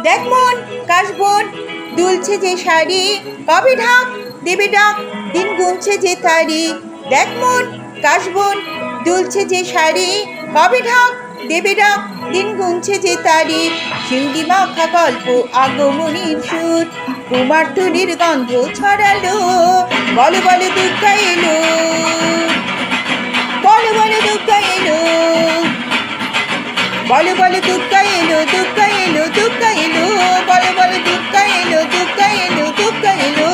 দেখ মন কাশবন দুলছে যে শাড়ি, কবে ঢাক দেবে ডাক, দিন গুনছে যে তারিখ। দেখ মন কাশবন দুলছে যে শাড়ি, কবে ঢাক দেবে ডাক, দিন গুনছে যে তারিখ। শিউলি মাখা গল্প আগমনীর সুর, কুমারটুলির গন্ধ ছড়ালো, বলো বলো দুর্গা এলো, বলো বলো দুর্গা এলো, বলো বলো দুর্গা এলো, দুর্গা এলো, দুর্গা এলো, বলো বলো দুর্গা এলো, দুর্গা এলো, দুর্গা এলো।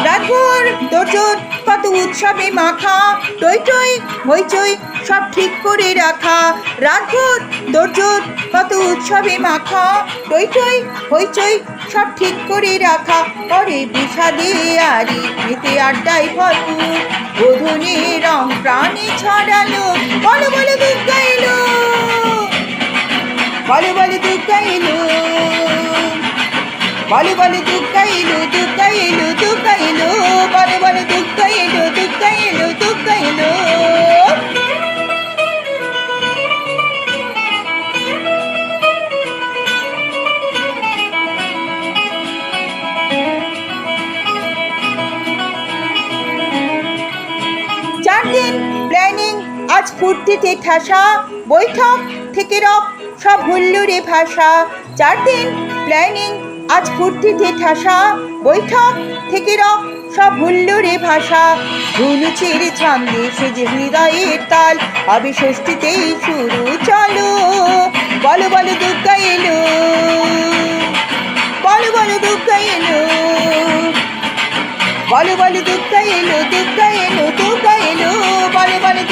রাতভর তোর কত উৎসবে মাখা, টই টই হইচই সব ঠিক করে রাখা। রাতভর তোর কত উৎসবে মাখা, টই টই হইচই সব ঠিক করে রাখা। পরে বিষাদে আরি মেতে আড্ডায় ভরপুর, গোধনে রং প্রাণে ছড়ালো, বলো বলো দুর্গা এলো, বলো বলো দুর্গা এলো, বলো বলো দুর্গা এলো, দুর্গা এলো, দুর্গা এলো, বলো বলো দুর্গা এলো, দুর্গা এলো, দুর্গা এলো। চার দিন প্ল্যানিং আজ ফুর্তিতে ঠাসা, বৈঠক থেকে রব সব হুল্লোড়ে ভাষা। 4 দিন প্ল্যানিং আজ ফুর্তিতে ঠাসা, বৈঠক থেকে রব সব হুল্লোড়ে ভাষা। ধুনুচির ছন্দে সেজে হৃদয়ের তাল, হবে ষষ্ঠীতেই শুরু চলো, বলো বলো দুর্গা এলো, বলো বলো দুর্গা এলো, বলো বলো দুর্গা এলো, দুর্গা এলো, দুর্গা এলো, বলো বলো